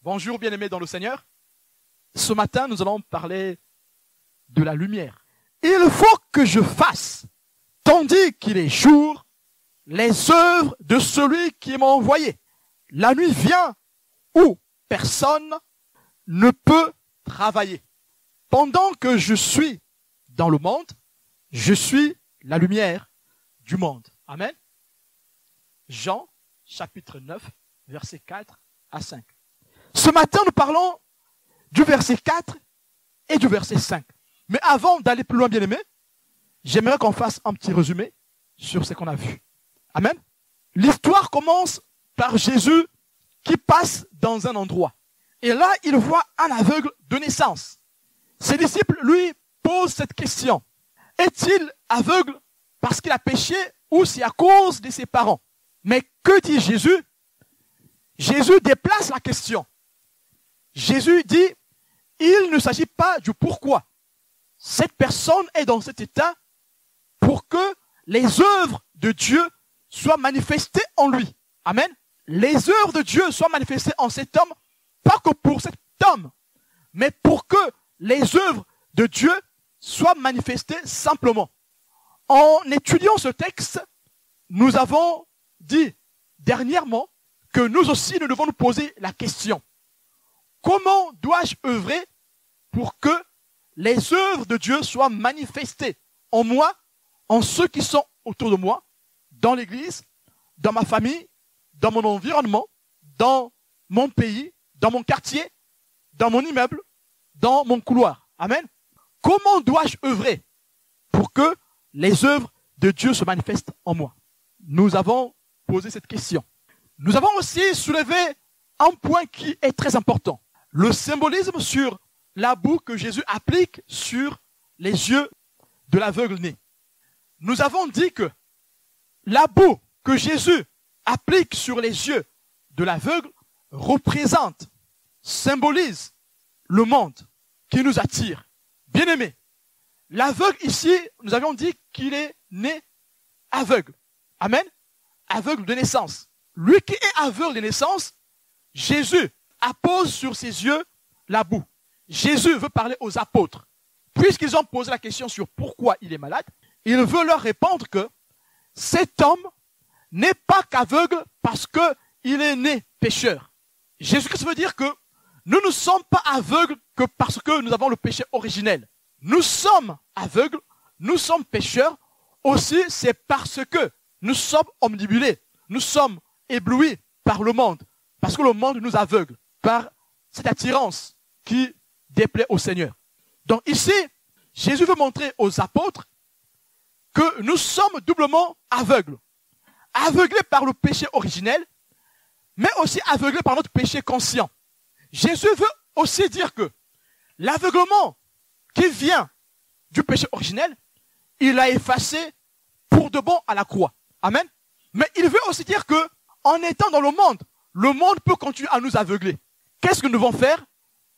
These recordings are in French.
Bonjour bien-aimés dans le Seigneur. Ce matin, nous allons parler de la lumière. Il faut que je fasse, tandis qu'il est jour, les œuvres de celui qui m'a envoyé. La nuit vient où personne ne peut travailler. Pendant que je suis dans le monde, je suis la lumière du monde. Amen. Jean, chapitre 9, versets 4 à 5. Ce matin, nous parlons du verset 4 et du verset 5. Mais avant d'aller plus loin, bien-aimés, j'aimerais qu'on fasse un petit résumé sur ce qu'on a vu. Amen. L'histoire commence par Jésus qui passe dans un endroit. Et là, il voit un aveugle de naissance. Ses disciples lui posent cette question. Est-il aveugle parce qu'il a péché ou c'est à cause de ses parents? Mais que dit Jésus? Jésus déplace la question. Jésus dit, il ne s'agit pas du pourquoi. Cette personne est dans cet état pour que les œuvres de Dieu soient manifestées en lui. Amen. Les œuvres de Dieu soient manifestées en cet homme, pas que pour cet homme, mais pour que les œuvres de Dieu soient manifestées simplement. En étudiant ce texte, nous avons dit dernièrement que nous aussi, nous devons nous poser la question. Comment dois-je œuvrer pour que les œuvres de Dieu soient manifestées en moi, en ceux qui sont autour de moi, dans l'église, dans ma famille, dans mon environnement, dans mon pays, dans mon quartier, dans mon immeuble, dans mon couloir. Amen. Comment dois-je œuvrer pour que les œuvres de Dieu se manifestent en moi? Nous avons posé cette question. Nous avons aussi soulevé un point qui est très important. Le symbolisme sur la boue que Jésus applique sur les yeux de l'aveugle né. Nous avons dit que la boue que Jésus applique sur les yeux de l'aveugle représente, symbolise le monde qui nous attire. Bien-aimé, l'aveugle ici, nous avions dit qu'il est né aveugle. Amen. Aveugle de naissance. Lui qui est aveugle de naissance, Jésus appose sur ses yeux la boue. Jésus veut parler aux apôtres. Puisqu'ils ont posé la question sur pourquoi il est malade, il veut leur répondre que cet homme n'est pas qu'aveugle parce qu'il est né pécheur. Jésus-Christ veut dire que nous ne sommes pas aveugles que parce que nous avons le péché originel. Nous sommes aveugles, nous sommes pécheurs, aussi c'est parce que nous sommes omnibulés, nous sommes éblouis par le monde, parce que le monde nous aveugle par cette attirance qui déplaît au Seigneur. Donc ici, Jésus veut montrer aux apôtres que nous sommes doublement aveugles. Aveuglés par le péché originel, mais aussi aveuglés par notre péché conscient. Jésus veut aussi dire que l'aveuglement qui vient du péché originel, il l'a effacé pour de bon à la croix. Amen. Mais il veut aussi dire que en étant dans le monde peut continuer à nous aveugler. Qu'est-ce que nous devons faire?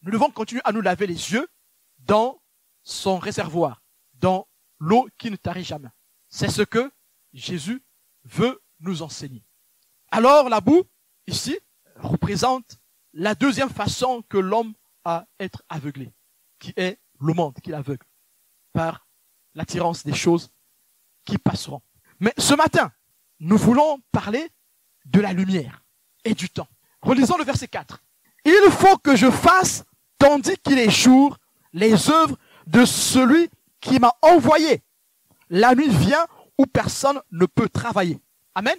Nous devons continuer à nous laver les yeux dans son réservoir, dans l'eau qui ne tarit jamais. C'est ce que Jésus veut nous enseigner. Alors la boue, ici, représente la deuxième façon que l'homme a d'être aveuglé, qui est le monde qui l'aveugle, par l'attirance des choses qui passeront. Mais ce matin, nous voulons parler de la lumière et du temps. Relisons le verset 4. Il faut que je fasse, tandis qu'il est jour, les œuvres de celui qui m'a envoyé. La nuit vient où personne ne peut travailler. Amen.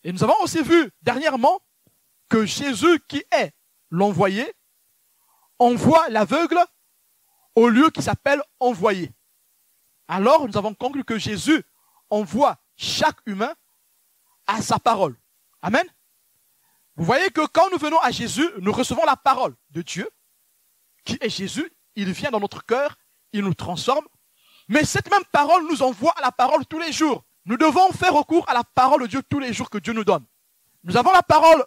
Et nous avons aussi vu dernièrement que Jésus, qui est l'envoyé, envoie l'aveugle au lieu qui s'appelle envoyé. Alors nous avons conclu que Jésus envoie chaque humain à sa parole. Amen. Vous voyez que quand nous venons à Jésus, nous recevons la parole de Dieu, qui est Jésus. Il vient dans notre cœur, il nous transforme. Mais cette même parole nous envoie à la parole tous les jours. Nous devons faire recours à la parole de Dieu tous les jours que Dieu nous donne. Nous avons la parole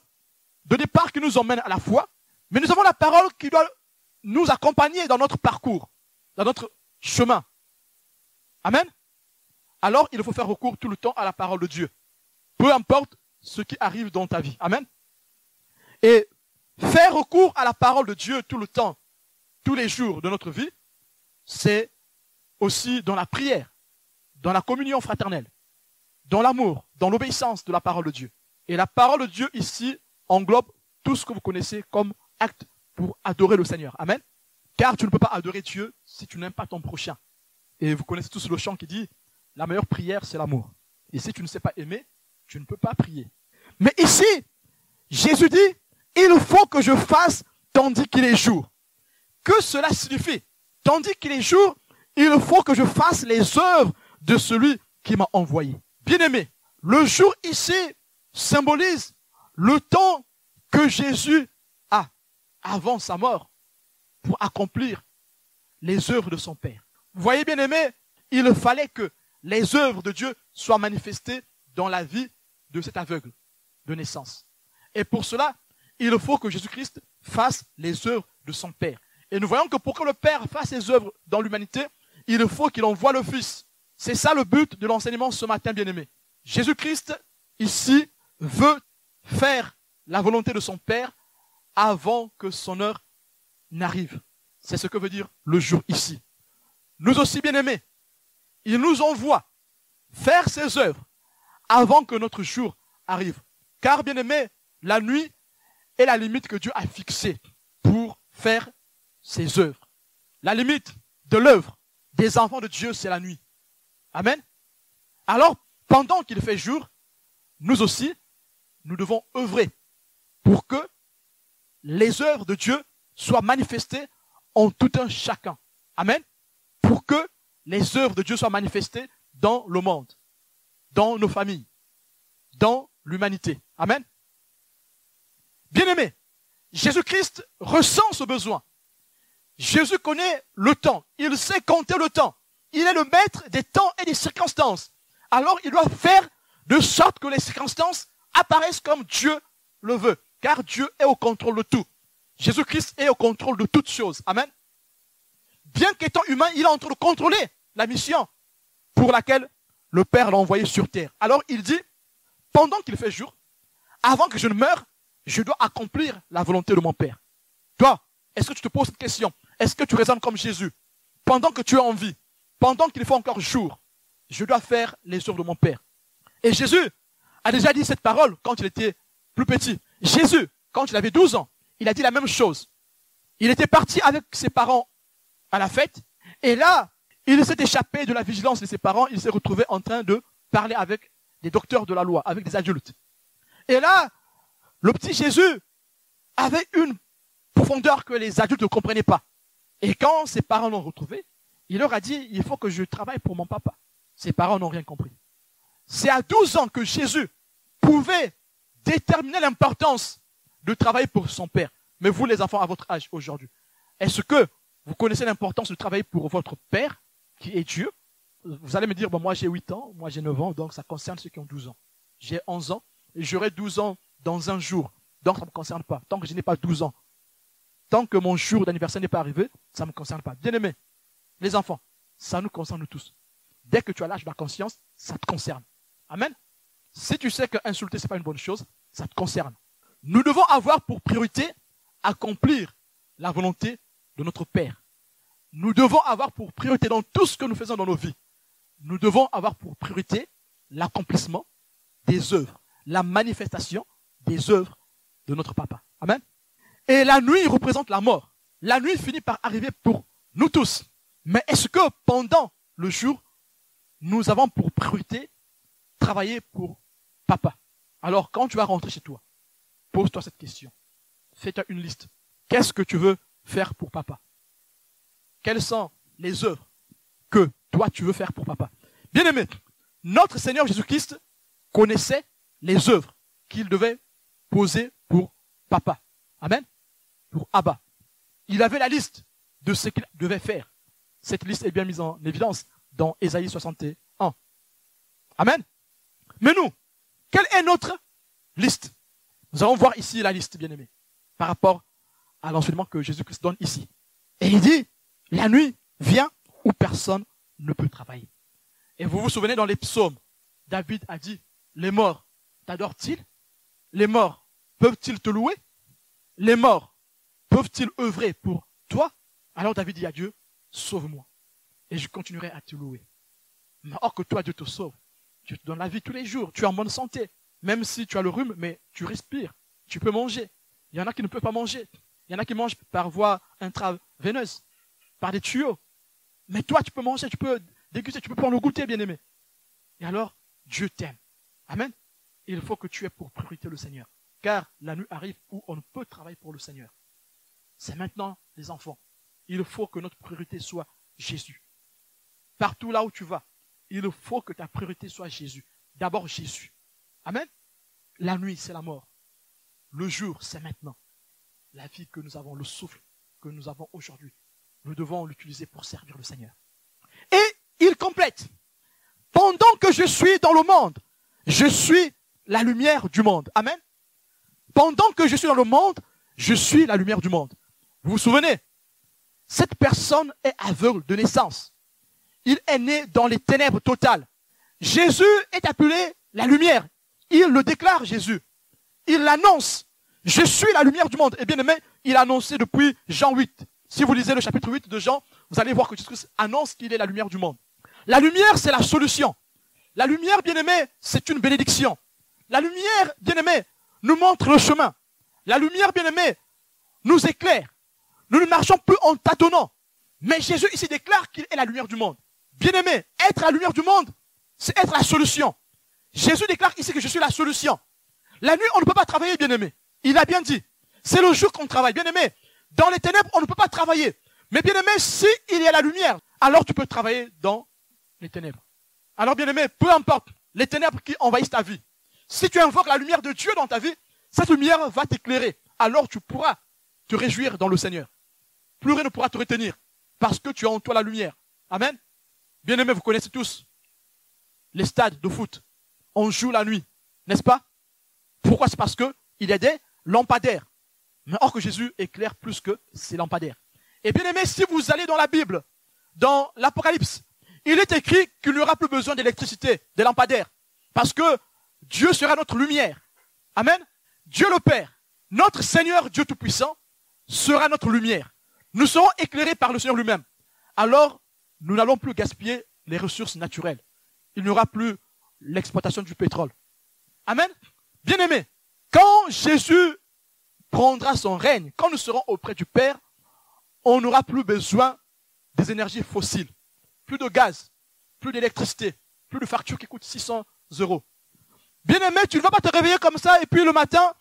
de départ qui nous emmène à la foi, mais nous avons la parole qui doit nous accompagner dans notre parcours, dans notre chemin. Amen. Alors, il faut faire recours tout le temps à la parole de Dieu. Peu importe ce qui arrive dans ta vie. Amen. Et faire recours à la parole de Dieu tout le temps, tous les jours de notre vie, c'est aussi dans la prière, dans la communion fraternelle, dans l'amour, dans l'obéissance de la parole de Dieu. Et la parole de Dieu ici englobe tout ce que vous connaissez comme acte pour adorer le Seigneur. Amen. Car tu ne peux pas adorer Dieu si tu n'aimes pas ton prochain. Et vous connaissez tous le chant qui dit, la meilleure prière, c'est l'amour. Et si tu ne sais pas aimer, tu ne peux pas prier. Mais ici, Jésus dit, il faut que je fasse tandis qu'il est jour. Que cela signifie? Tandis qu'il est jour, il faut que je fasse les œuvres de celui qui m'a envoyé. Bien-aimé, le jour ici symbolise le temps que Jésus a avant sa mort pour accomplir les œuvres de son Père. Vous voyez, bien-aimé, il fallait que les œuvres de Dieu soient manifestées dans la vie de cet aveugle de naissance. Et pour cela, il faut que Jésus-Christ fasse les œuvres de son Père. Et nous voyons que pour que le Père fasse ses œuvres dans l'humanité, il faut qu'il envoie le Fils. C'est ça le but de l'enseignement ce matin, bien-aimé. Jésus-Christ, ici, veut faire la volonté de son Père avant que son heure n'arrive. C'est ce que veut dire le jour ici. Nous aussi, bien-aimés, il nous envoie faire ses œuvres avant que notre jour arrive. Car, bien-aimés, la nuit est la limite que Dieu a fixée pour faire ses œuvres. La limite de l'œuvre des enfants de Dieu, c'est la nuit. Amen. Alors, pendant qu'il fait jour, nous aussi, nous devons œuvrer pour que les œuvres de Dieu soient manifestées en tout un chacun. Amen. Pour que les œuvres de Dieu soient manifestées dans le monde, dans nos familles, dans l'humanité. Amen. Bien-aimé, Jésus-Christ ressent ce besoin. Jésus connaît le temps. Il sait compter le temps. Il est le maître des temps et des circonstances. Alors, il doit faire de sorte que les circonstances apparaissent comme Dieu le veut. Car Dieu est au contrôle de tout. Jésus-Christ est au contrôle de toutes choses. Amen. Bien qu'étant humain, il est en train de contrôler la mission pour laquelle le Père l'a envoyé sur terre. Alors, il dit, pendant qu'il fait jour, avant que je ne meure, je dois accomplir la volonté de mon Père. Toi, est-ce que tu te poses cette question? Est-ce que tu raisonnes comme Jésus? Pendant que tu es en vie, pendant qu'il fait encore jour, je dois faire les œuvres de mon Père. Et Jésus a déjà dit cette parole quand il était plus petit. Jésus, quand il avait 12 ans, il a dit la même chose. Il était parti avec ses parents à la fête, et là, il s'est échappé de la vigilance de ses parents, il s'est retrouvé en train de parler avec des docteurs de la loi, avec des adultes. Et là, le petit Jésus avait une profondeur que les adultes ne comprenaient pas. Et quand ses parents l'ont retrouvé, il leur a dit, il faut que je travaille pour mon papa. Ses parents n'ont rien compris. C'est à 12 ans que Jésus pouvait déterminer l'importance de travailler pour son Père. Mais vous, les enfants, à votre âge aujourd'hui, est-ce que vous connaissez l'importance de travailler pour votre Père, qui est Dieu? Vous allez me dire, bon, moi j'ai 8 ans, moi j'ai 9 ans, donc ça concerne ceux qui ont 12 ans. J'ai 11 ans, et j'aurai 12 ans dans un jour. Donc ça ne me concerne pas, tant que je n'ai pas 12 ans. Tant que mon jour d'anniversaire n'est pas arrivé, ça ne me concerne pas. Bien-aimés, les enfants, ça nous concerne tous. Dès que tu as l'âge de la conscience, ça te concerne. Amen. Si tu sais qu'insulter, ce n'est pas une bonne chose, ça te concerne. Nous devons avoir pour priorité accomplir la volonté de notre Père. Nous devons avoir pour priorité dans tout ce que nous faisons dans nos vies. Nous devons avoir pour priorité l'accomplissement des œuvres, la manifestation des œuvres de notre Papa. Amen. Et la nuit représente la mort. La nuit finit par arriver pour nous tous. Mais est-ce que pendant le jour, nous avons pour priorité travailler pour Papa? Alors, quand tu vas rentrer chez toi, pose-toi cette question. Fais-toi une liste. Qu'est-ce que tu veux faire pour Papa? Quelles sont les œuvres que toi tu veux faire pour Papa? Bien-aimé, notre Seigneur Jésus-Christ connaissait les œuvres qu'il devait poser pour Papa. Amen. Pour Abba. Il avait la liste de ce qu'il devait faire. Cette liste est bien mise en évidence dans Ésaïe 61. Amen. Mais nous, quelle est notre liste? Nous allons voir ici la liste, bien-aimés, par rapport à l'enseignement que Jésus-Christ donne ici. Et il dit, la nuit vient où personne ne peut travailler. Et vous vous souvenez dans les psaumes, David a dit, les morts t'adorent-ils? Les morts peuvent-ils te louer? Les morts peuvent-ils œuvrer pour toi? Alors David dit à Dieu, sauve-moi, et je continuerai à te louer. Mais or que toi, Dieu te sauve. Dieu te donne la vie tous les jours, tu es en bonne santé. Même si tu as le rhume, mais tu respires, tu peux manger. Il y en a qui ne peuvent pas manger. Il y en a qui mangent par voie intraveineuse, par des tuyaux. Mais toi, tu peux manger, tu peux déguster, tu peux prendre le goûter, bien-aimé. Et alors, Dieu t'aime. Amen. Il faut que tu aies pour priorité le Seigneur. Car la nuit arrive où on ne peut travailler pour le Seigneur. C'est maintenant, les enfants. Il faut que notre priorité soit Jésus. Partout là où tu vas, il faut que ta priorité soit Jésus. D'abord Jésus. Amen. La nuit, c'est la mort. Le jour, c'est maintenant. La vie que nous avons, le souffle que nous avons aujourd'hui, nous devons l'utiliser pour servir le Seigneur. Et il complète. Pendant que je suis dans le monde, je suis la lumière du monde. Amen. Pendant que je suis dans le monde, je suis la lumière du monde. Vous vous souvenez? Cette personne est aveugle de naissance. Il est né dans les ténèbres totales. Jésus est appelé la lumière. Il le déclare, Jésus. Il l'annonce. Je suis la lumière du monde. Et bien aimé, il a annoncé depuis Jean 8. Si vous lisez le chapitre 8 de Jean, vous allez voir que Jésus annonce qu'il est la lumière du monde. La lumière, c'est la solution. La lumière, bien aimé, c'est une bénédiction. La lumière, bien aimé, nous montre le chemin. La lumière, bien aimé, nous éclaire. Nous ne marchons plus en tâtonnant. Mais Jésus ici déclare qu'il est la lumière du monde. Bien aimé, être la lumière du monde, c'est être la solution. Jésus déclare ici que je suis la solution. La nuit, on ne peut pas travailler, bien aimé. Il a bien dit. C'est le jour qu'on travaille. Bien aimé, dans les ténèbres, on ne peut pas travailler. Mais bien aimé, si il y a la lumière, alors tu peux travailler dans les ténèbres. Alors bien aimé, peu importe les ténèbres qui envahissent ta vie. Si tu invoques la lumière de Dieu dans ta vie, cette lumière va t'éclairer. Alors tu pourras te réjouir dans le Seigneur. Plus rien ne pourra te retenir parce que tu as en toi la lumière. Amen. Bien aimé, vous connaissez tous les stades de foot. On joue la nuit, n'est-ce pas? Pourquoi? C'est parce que il y a des lampadaires. Mais or que Jésus éclaire plus que ces lampadaires. Et bien aimé, si vous allez dans la Bible, dans l'Apocalypse, il est écrit qu'il n'y aura plus besoin d'électricité, des lampadaires. Parce que Dieu sera notre lumière. Amen. Dieu le Père, notre Seigneur Dieu Tout-Puissant, sera notre lumière. Nous serons éclairés par le Seigneur lui-même. Alors, nous n'allons plus gaspiller les ressources naturelles. Il n'y aura plus l'exploitation du pétrole. Amen. Bien-aimés, quand Jésus prendra son règne, quand nous serons auprès du Père, on n'aura plus besoin des énergies fossiles. Plus de gaz, plus d'électricité, plus de factures qui coûtent 600 €. Bien-aimé, tu ne vas pas te réveiller comme ça et puis le matin,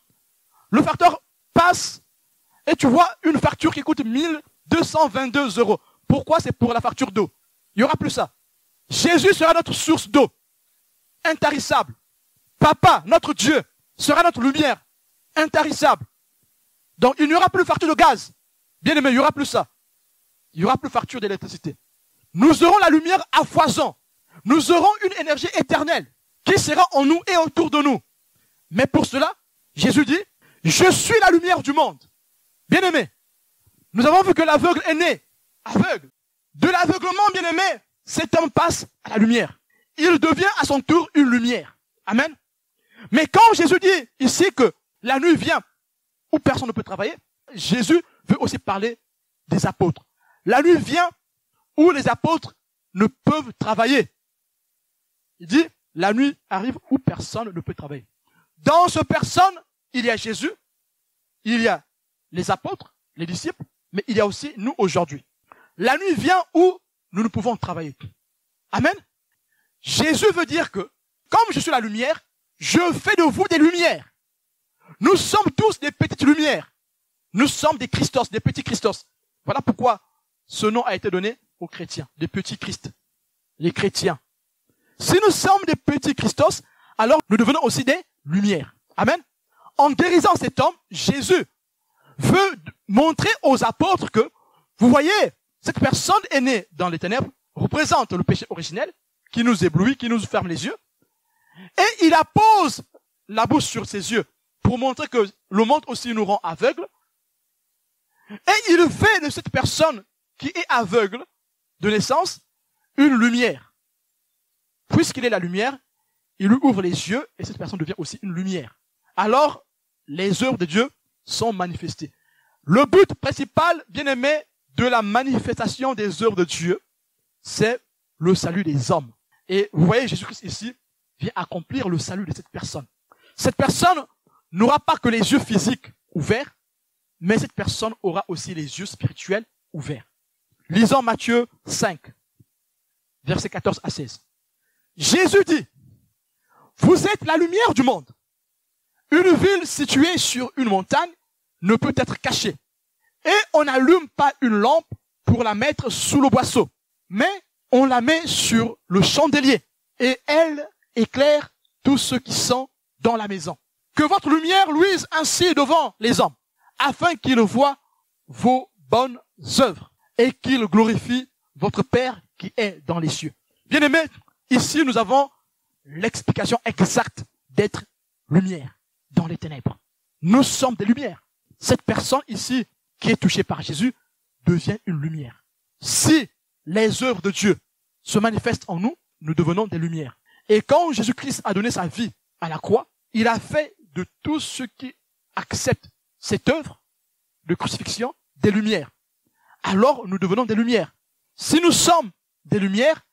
le facteur passe et tu vois une facture qui coûte 1222 €. Pourquoi? C'est pour la facture d'eau. Il n'y aura plus ça. Jésus sera notre source d'eau, intarissable. Papa, notre Dieu, sera notre lumière, intarissable. Donc il n'y aura plus facture de gaz. Bien aimé, il n'y aura plus ça. Il n'y aura plus facture d'électricité. Nous aurons la lumière à foison. Nous aurons une énergie éternelle qui sera en nous et autour de nous. Mais pour cela, Jésus dit, je suis la lumière du monde. Bien aimé, nous avons vu que l'aveugle est né aveugle. De l'aveuglement, bien aimé, cet homme passe à la lumière. Il devient à son tour une lumière. Amen. Mais quand Jésus dit ici que la nuit vient où personne ne peut travailler, Jésus veut aussi parler des apôtres. La nuit vient où les apôtres ne peuvent travailler. Il dit, la nuit arrive où personne ne peut travailler. Dans ce personne, il y a Jésus, il y a les apôtres, les disciples, mais il y a aussi nous aujourd'hui. La nuit vient où nous ne pouvons travailler. Amen. Jésus veut dire que, comme je suis la lumière, je fais de vous des lumières. Nous sommes tous des petites lumières. Nous sommes des Christos, des petits Christos. Voilà pourquoi ce nom a été donné aux chrétiens, des petits Christ, les chrétiens. Si nous sommes des petits Christos, alors nous devenons aussi des lumières. Amen. En guérissant cet homme, Jésus veut montrer aux apôtres que, vous voyez, cette personne est née dans les ténèbres, représente le péché originel, qui nous éblouit, qui nous ferme les yeux, et il appose la bouche sur ses yeux pour pour montrer que le monde aussi nous rend aveugles. Et il fait de cette personne qui est aveugle de naissance une lumière. Puisqu'il est la lumière, il lui ouvre les yeux et cette personne devient aussi une lumière. Alors, les œuvres de Dieu sont manifestées. Le but principal, bien aimé, de la manifestation des œuvres de Dieu, c'est le salut des hommes. Et vous voyez, Jésus-Christ ici vient accomplir le salut de cette personne. Cette personne n'aura pas que les yeux physiques ouverts, mais cette personne aura aussi les yeux spirituels ouverts. Lisons Matthieu 5, versets 14 à 16. Jésus dit, « Vous êtes la lumière du monde. Une ville située sur une montagne ne peut être cachée. Et on n'allume pas une lampe pour la mettre sous le boisseau, mais on la met sur le chandelier et elle éclaire tous ceux qui sont dans la maison. Que votre lumière luise ainsi devant les hommes, afin qu'ils voient vos bonnes œuvres et qu'ils glorifient votre Père qui est dans les cieux. » Bien-aimés, ici nous avons l'explication exacte d'être lumière dans les ténèbres. Nous sommes des lumières. Cette personne ici qui est touchée par Jésus devient une lumière. Si les œuvres de Dieu se manifestent en nous, nous devenons des lumières. Et quand Jésus-Christ a donné sa vie à la croix, il a fait de tous ceux qui acceptent cette œuvre de crucifixion des lumières. Alors nous devenons des lumières. Si nous sommes des lumières,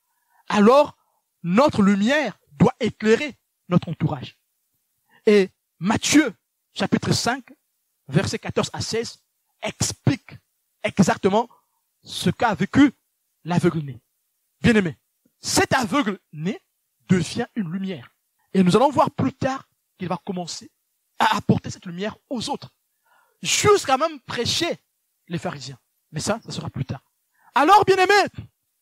alors notre lumière doit éclairer notre entourage. Et Matthieu, chapitre 5, versets 14 à 16, explique exactement ce qu'a vécu l'aveugle-né. Bien-aimé, cet aveugle-né devient une lumière. Et nous allons voir plus tard qu'il va commencer à apporter cette lumière aux autres. Jusqu'à même prêcher les pharisiens. Mais ça sera plus tard. Alors, bien-aimés,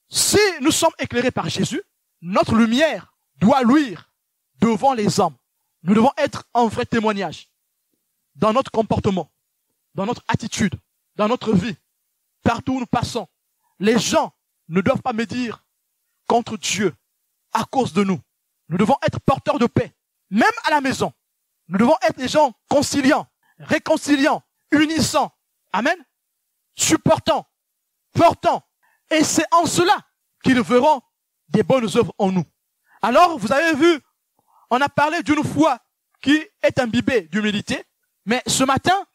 si nous sommes éclairés par Jésus, notre lumière doit luire devant les hommes. Nous devons être un vrai témoignage dans notre comportement, dans notre attitude, dans notre vie, partout où nous passons. Les gens ne doivent pas médire contre Dieu à cause de nous. Nous devons être porteurs de paix, même à la maison. Nous devons être des gens conciliants, réconciliants, unissants. Amen. Supportants, portants. Et c'est en cela qu'ils verront des bonnes œuvres en nous. Alors, vous avez vu, on a parlé d'une foi qui est imbibée d'humilité, mais ce matin,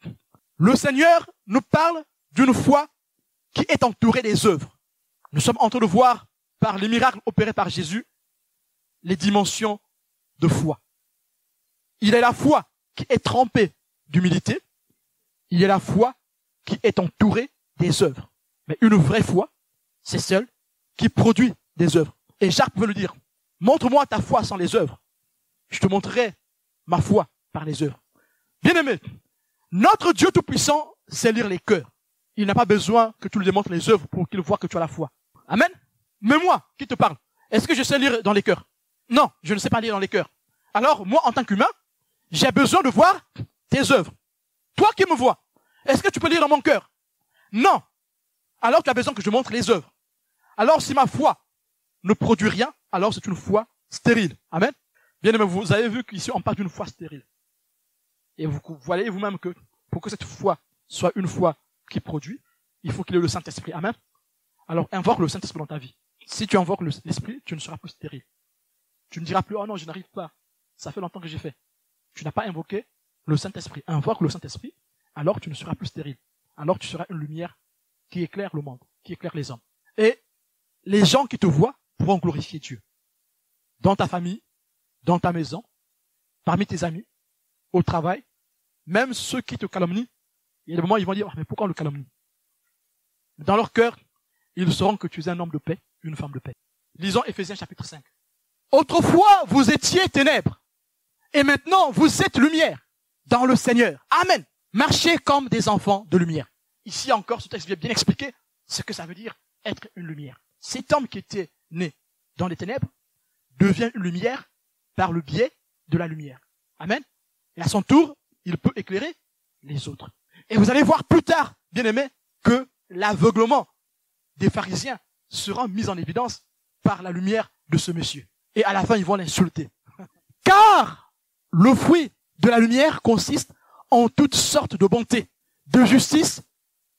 le Seigneur nous parle d'une foi qui est entourée des œuvres. Nous sommes en train de voir, par les miracles opérés par Jésus, les dimensions de foi. Il y a la foi qui est trempée d'humilité, il y a la foi qui est entourée des œuvres. Mais une vraie foi, c'est celle qui produit des œuvres. Et Jacques veut le dire, montre-moi ta foi sans les œuvres. Je te montrerai ma foi par les œuvres. Bien-aimé, notre Dieu Tout-Puissant sait lire les cœurs. Il n'a pas besoin que tu lui démontres les œuvres pour qu'il voit que tu as la foi. Amen. Mais moi, qui te parle, est-ce que je sais lire dans les cœurs? Non, je ne sais pas lire dans les cœurs. Alors, moi, en tant qu'humain, j'ai besoin de voir tes œuvres. Toi qui me vois, est-ce que tu peux lire dans mon cœur? Non. Alors, tu as besoin que je montre les œuvres. Alors, si ma foi ne produit rien, alors c'est une foi stérile. Amen. Bien aimé, vous avez vu qu'ici, on parle d'une foi stérile. Et vous voyez vous-même que pour que cette foi soit une foi qui produit, il faut qu'il y ait le Saint-Esprit. Amen. Alors, invoque le Saint-Esprit dans ta vie. Si tu invoques l'Esprit, tu ne seras plus stérile. Tu ne diras plus, oh non, je n'arrive pas. Ça fait longtemps que j'ai fait. Tu n'as pas invoqué le Saint-Esprit. Invoque le Saint-Esprit, alors tu ne seras plus stérile. Alors tu seras une lumière qui éclaire le monde, qui éclaire les hommes. Et les gens qui te voient pourront glorifier Dieu. Dans ta famille, dans ta maison, parmi tes amis, au travail, même ceux qui te calomnient, il y a des moments où ils vont dire, mais pourquoi on le calomnie? Dans leur cœur, ils sauront que tu es un homme de paix, une femme de paix. Lisons Éphésiens chapitre 5. Autrefois, vous étiez ténèbres, et maintenant, vous êtes lumière dans le Seigneur. Amen. Marchez comme des enfants de lumière. Ici encore, ce texte vient bien expliquer ce que ça veut dire être une lumière. Cet homme qui était né dans les ténèbres devient une lumière par le biais de la lumière. Amen. Et à son tour, il peut éclairer les autres. Et vous allez voir plus tard, bien aimé, que l'aveuglement des pharisiens sera mis en évidence par la lumière de ce monsieur. Et à la fin, ils vont l'insulter. Car le fruit de la lumière consiste en toutes sortes de bonté, de justice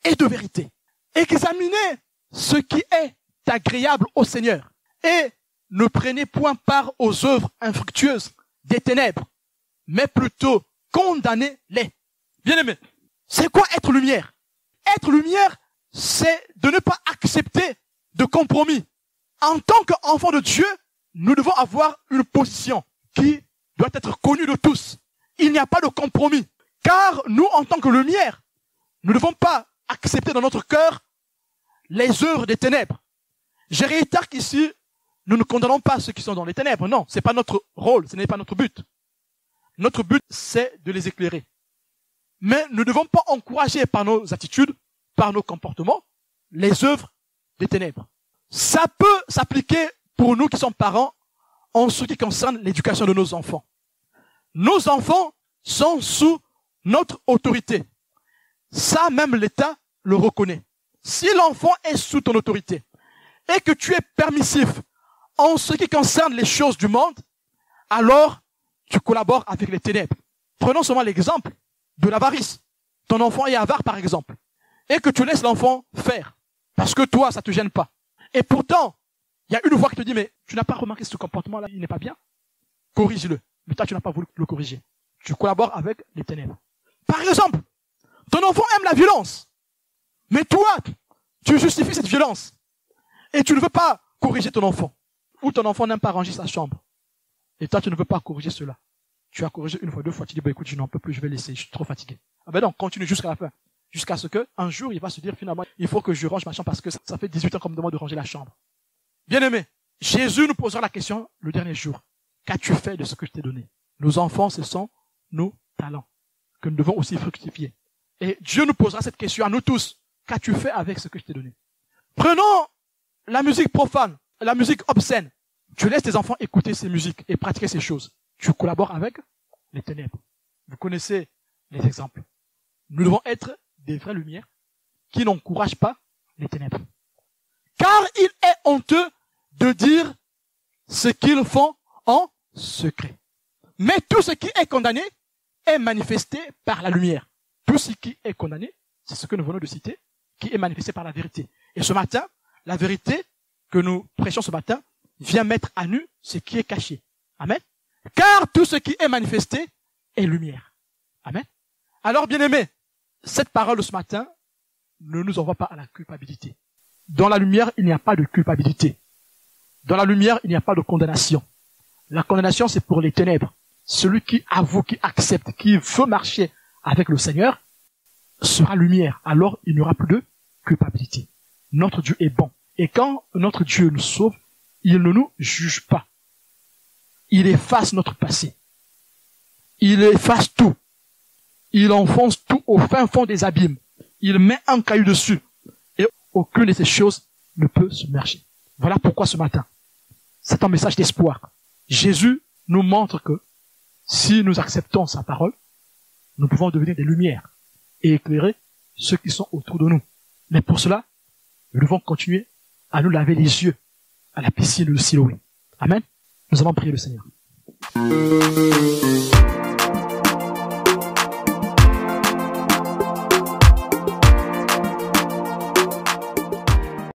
et de vérité. Examinez ce qui est agréable au Seigneur et ne prenez point part aux œuvres infructueuses des ténèbres, mais plutôt condamnez-les. Bien-aimés, c'est quoi être lumière? Être lumière, c'est de ne pas accepter de compromis. En tant qu'enfant de Dieu, nous devons avoir une position qui doit être connue de tous. Il n'y a pas de compromis. Car nous, en tant que lumière, nous ne devons pas accepter dans notre cœur les œuvres des ténèbres. Je réitère qu'ici, nous ne condamnons pas ceux qui sont dans les ténèbres. Non, c'est pas notre rôle, ce n'est pas notre but. Notre but, c'est de les éclairer. Mais nous ne devons pas encourager par nos attitudes, par nos comportements, les œuvres des ténèbres. Ça peut s'appliquer pour nous qui sommes parents en ce qui concerne l'éducation de nos enfants. Nos enfants sont sous notre autorité. Ça, même l'État le reconnaît. Si l'enfant est sous ton autorité et que tu es permissif en ce qui concerne les choses du monde, alors tu collabores avec les ténèbres. Prenons seulement l'exemple de l'avarice. Ton enfant est avare, par exemple, et que tu laisses l'enfant faire, parce que toi, ça te gêne pas. Et pourtant, il y a une voix qui te dit, mais tu n'as pas remarqué ce comportement-là, il n'est pas bien. Corrige-le. Mais toi, tu n'as pas voulu le corriger. Tu collabores avec les ténèbres. Par exemple, ton enfant aime la violence. Mais toi, tu justifies cette violence. Et tu ne veux pas corriger ton enfant. Ou ton enfant n'aime pas ranger sa chambre. Et toi, tu ne veux pas corriger cela. Tu as corrigé une fois, deux fois, tu dis, bah, écoute, je n'en peux plus, je vais laisser, je suis trop fatigué. Ah ben non, continue jusqu'à la fin. Jusqu'à ce que, un jour, il va se dire, finalement, il faut que je range ma chambre parce que ça fait 18 ans qu'on me demande de ranger la chambre. Bien-aimé, Jésus nous posera la question le dernier jour. Qu'as-tu fait de ce que je t'ai donné? Nos enfants, ce sont nos talents que nous devons aussi fructifier. Et Dieu nous posera cette question à nous tous. Qu'as-tu fait avec ce que je t'ai donné? Prenons la musique profane, la musique obscène. Tu laisses tes enfants écouter ces musiques et pratiquer ces choses. Tu collabores avec les ténèbres. Vous connaissez les exemples. Nous devons être des vraies lumières qui n'encouragent pas les ténèbres. Car il est honteux de dire ce qu'ils font en secret. Mais tout ce qui est condamné est manifesté par la lumière. Tout ce qui est condamné, c'est ce que nous venons de citer, qui est manifesté par la vérité. Et ce matin, la vérité que nous prêchons ce matin vient mettre à nu ce qui est caché. Amen. Car tout ce qui est manifesté est lumière. Amen. Alors, bien-aimés, cette parole de ce matin ne nous envoie pas à la culpabilité. Dans la lumière, il n'y a pas de culpabilité. Dans la lumière, il n'y a pas de condamnation. La condamnation, c'est pour les ténèbres. Celui qui avoue, qui accepte, qui veut marcher avec le Seigneur sera lumière. Alors, il n'y aura plus de culpabilité. Notre Dieu est bon. Et quand notre Dieu nous sauve, il ne nous juge pas. Il efface notre passé. Il efface tout. Il enfonce tout au fin fond des abîmes. Il met un caillou dessus. Et aucune de ces choses ne peut se merger. Voilà pourquoi ce matin, c'est un message d'espoir. Jésus nous montre que si nous acceptons sa parole, nous pouvons devenir des lumières et éclairer ceux qui sont autour de nous. Mais pour cela, nous devons continuer à nous laver les yeux à la piscine de Siloé. Amen. Nous allons prier le Seigneur.